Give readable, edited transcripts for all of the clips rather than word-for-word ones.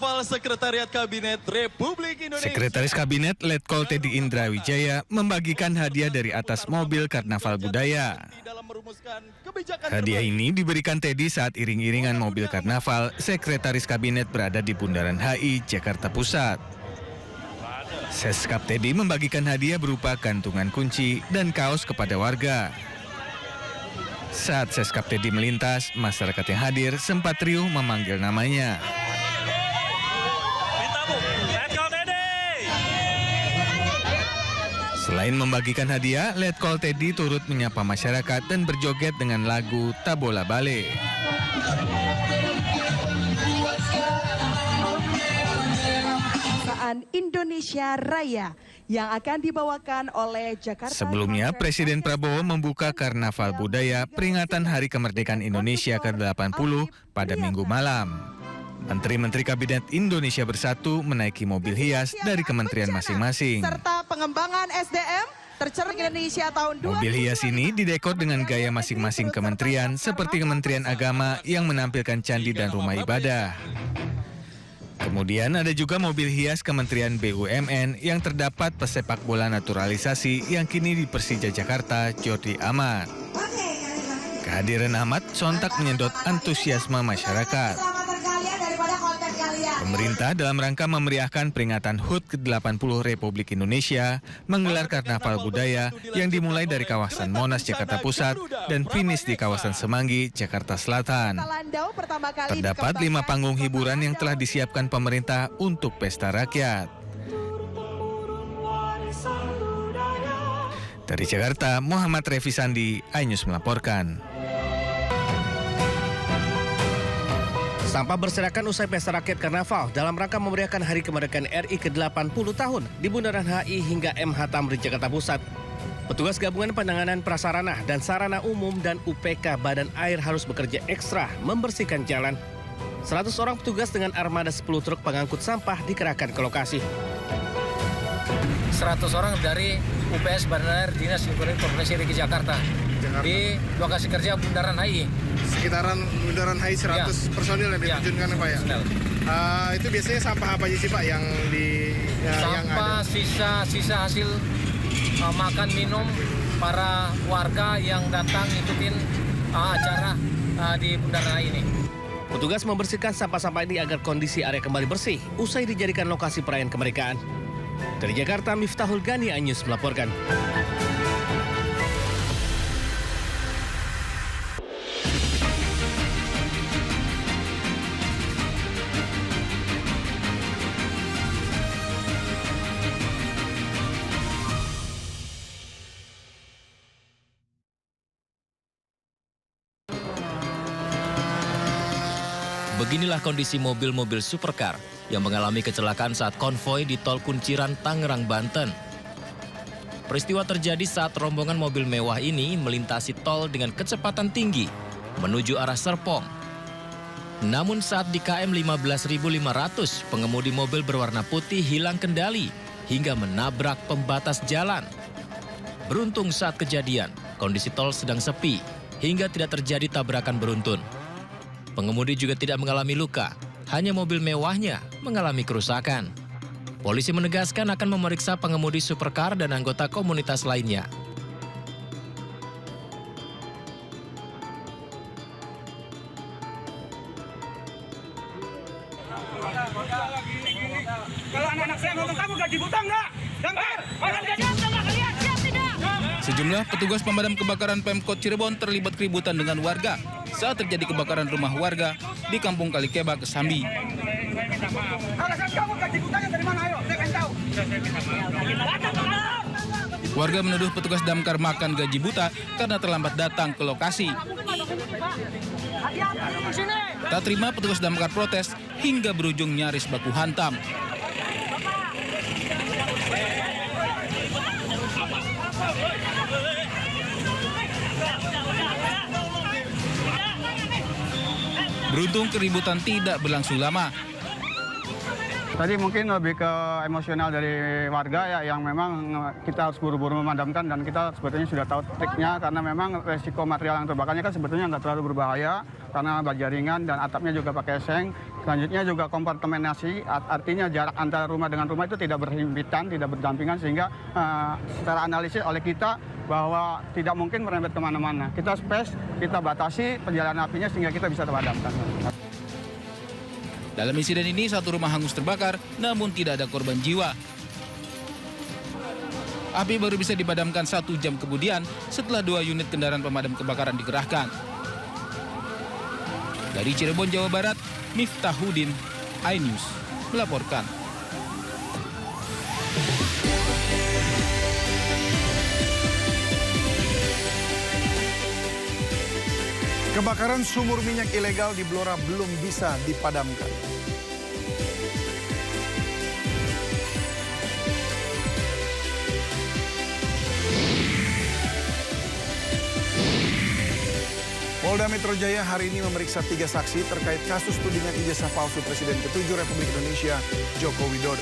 Karnaval Sekretariat Kabinet Republik Indonesia. Sekretaris Kabinet Letkol Teddy Indra Wijaya membagikan hadiah dari atas mobil Karnaval Budaya. Hadiah ini diberikan Teddy saat iring-iringan mobil Karnaval Sekretaris Kabinet berada di Bundaran HI, Jakarta Pusat. Seskap Teddy membagikan hadiah berupa gantungan kunci dan kaos kepada warga. Saat Seskap Teddy melintas, masyarakat yang hadir sempat riuh memanggil namanya. Selain membagikan hadiah, Letkol Teddy turut menyapa masyarakat dan berjoget dengan lagu Tabola Bale. Indonesia Raya yang akan dibawakan oleh Jakarta. Sebelumnya, Presiden Prabowo membuka Karnaval Budaya peringatan Hari Kemerdekaan Indonesia ke-80 pada Minggu malam. Menteri-menteri Kabinet Indonesia Bersatu menaiki mobil hias dari kementerian masing-masing. Serta pengembangan SDM tercermin Indonesia tahun 2020. Mobil hias ini didekor dengan gaya masing-masing kementerian seperti Kementerian Agama yang menampilkan candi dan rumah ibadah. Kemudian ada juga mobil hias Kementerian BUMN yang terdapat pesepak bola naturalisasi yang kini di Persija Jakarta, Jordi Amat. Kehadiran Amat sontak menyedot antusiasme masyarakat. Pemerintah dalam rangka memeriahkan peringatan HUT ke-80 Republik Indonesia menggelar Karnaval Budaya yang dimulai dari kawasan Monas, Jakarta Pusat dan finish di kawasan Semanggi, Jakarta Selatan. Terdapat 5 panggung hiburan yang telah disiapkan pemerintah untuk pesta rakyat. Dari Jakarta, Muhammad Revi Sandi, iNews melaporkan. Sampah berserakan usai pesta rakyat Karnaval dalam rangka memeriahkan Hari Kemerdekaan RI ke-80 tahun di Bundaran HI hingga MH Tamrin, Jakarta Pusat. Petugas gabungan penanganan prasarana dan sarana umum dan UPK Badan Air harus bekerja ekstra membersihkan jalan. 100 orang petugas dengan armada 10 truk pengangkut sampah dikerahkan ke lokasi. 100 orang dari UPS Badan Air Dinas Lingkungan Hidup Provinsi DKI Jakarta di lokasi kerja Bundaran HI. Sekitaran Bundaran HI 100 personil yang diterjunkan Pak ya? Itu biasanya sampah apa aja sih Pak yang di sampah sisa hasil makan minum para warga yang datang ikutin acara di Bundaran HI ini. Petugas membersihkan sampah-sampah ini agar kondisi area kembali bersih usai dijadikan lokasi perayaan kemerdekaan. Dari Jakarta, Miftahul Gani, iNews melaporkan. Beginilah kondisi mobil-mobil supercar yang mengalami kecelakaan saat konvoi di Tol Kunciran, Tangerang, Banten. Peristiwa terjadi saat rombongan mobil mewah ini melintasi tol dengan kecepatan tinggi menuju arah Serpong. Namun saat di KM 15.500, pengemudi mobil berwarna putih hilang kendali hingga menabrak pembatas jalan. Beruntung saat kejadian, kondisi tol sedang sepi hingga tidak terjadi tabrakan beruntun. Pengemudi juga tidak mengalami luka, hanya mobil mewahnya mengalami kerusakan. Polisi menegaskan akan memeriksa pengemudi supercar dan anggota komunitas lainnya. Kalau anak-anak saya nonton kamu gaji buta enggak? Dengar, orang gaji buta enggak kalian? Siap tidak? Sejumlah petugas pemadam kebakaran Pemkot Cirebon terlibat keributan dengan warga saat terjadi kebakaran rumah warga di Kampung Kalikeba, Kesambi. Alasan kamu gaji butanya dari mana? Ayo, saya kasih tahu. Warga menuduh petugas damkar makan gaji buta karena terlambat datang ke lokasi. Tak terima, petugas damkar protes hingga berujung nyaris baku hantam. Beruntung keributan tidak berlangsung lama. Tadi mungkin lebih ke emosional dari warga ya, yang memang kita harus buru-buru memadamkan, dan kita sebetulnya sudah tahu triknya karena memang resiko material yang terbakarnya kan sebetulnya nggak terlalu berbahaya karena baja ringan dan atapnya juga pakai seng. Selanjutnya juga kompartementasi, artinya jarak antara rumah dengan rumah itu tidak berhimpitan, tidak berdampingan, sehingga secara analisis oleh kita bahwa tidak mungkin merembet kemana-mana. Kita space, kita batasi perjalanan apinya sehingga kita bisa terpadamkan. Dalam insiden ini, satu rumah hangus terbakar, namun tidak ada korban jiwa. Api baru bisa dipadamkan 1 jam kemudian setelah 2 unit kendaraan pemadam kebakaran dikerahkan. Dari Cirebon, Jawa Barat, Miftahudin, iNews melaporkan. Kebakaran sumur minyak ilegal di Blora belum bisa dipadamkan. Polda Metro Jaya hari ini memeriksa 3 saksi terkait kasus tudingan ijazah palsu Presiden ke-7 Republik Indonesia, Joko Widodo.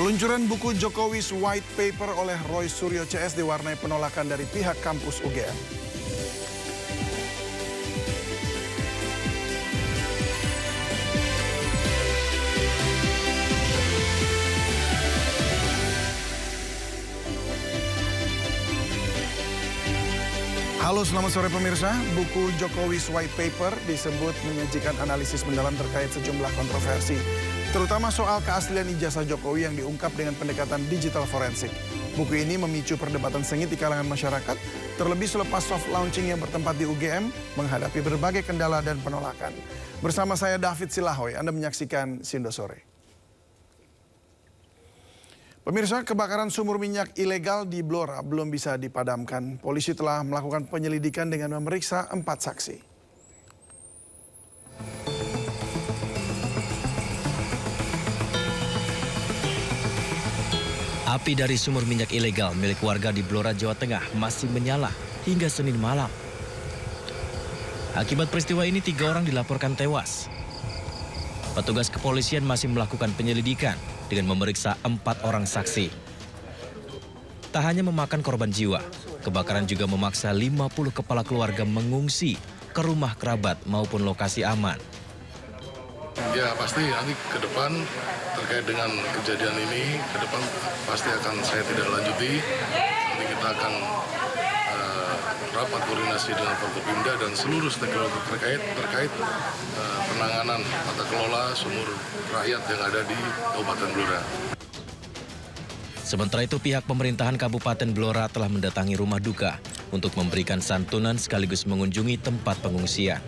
Peluncuran buku Jokowi's White Paper oleh Roy Suryo CS diwarnai penolakan dari pihak kampus UGM. Halo, selamat sore pemirsa. Buku Jokowi's White Paper disebut menyajikan analisis mendalam terkait sejumlah kontroversi, terutama soal keaslian ijazah Jokowi yang diungkap dengan pendekatan digital forensik. Buku ini memicu perdebatan sengit di kalangan masyarakat, terlebih selepas soft launching yang bertempat di UGM menghadapi berbagai kendala dan penolakan. Bersama saya David Silahoy, Anda menyaksikan Sindo Sore. Pemirsa, kebakaran sumur minyak ilegal di Blora belum bisa dipadamkan. Polisi telah melakukan penyelidikan dengan memeriksa 4 saksi. Api dari sumur minyak ilegal milik warga di Blora, Jawa Tengah masih menyala hingga Senin malam. Akibat peristiwa ini 3 orang dilaporkan tewas. Petugas kepolisian masih melakukan penyelidikan dengan memeriksa 4 orang saksi. Tak hanya memakan korban jiwa, kebakaran juga memaksa 50 kepala keluarga mengungsi ke rumah kerabat maupun lokasi aman. Ya pasti nanti ke depan terkait dengan kejadian ini, ke depan pasti akan saya tidak lanjuti. Nanti kita akan rapat koordinasi dengan Forkopimda dan seluruh stakeholder terkait penanganan tata kelola sumur rakyat yang ada di Kabupaten Blora. Sementara itu, pihak pemerintahan Kabupaten Blora telah mendatangi rumah duka untuk memberikan santunan sekaligus mengunjungi tempat pengungsian.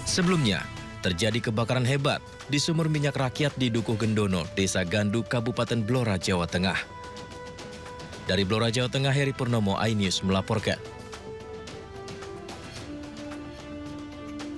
Sebelumnya, terjadi kebakaran hebat di sumur minyak rakyat di Dukuh Gendono, Desa Gandu, Kabupaten Blora, Jawa Tengah. Dari Blora, Jawa Tengah, Heri Purnomo, iNews melaporkan.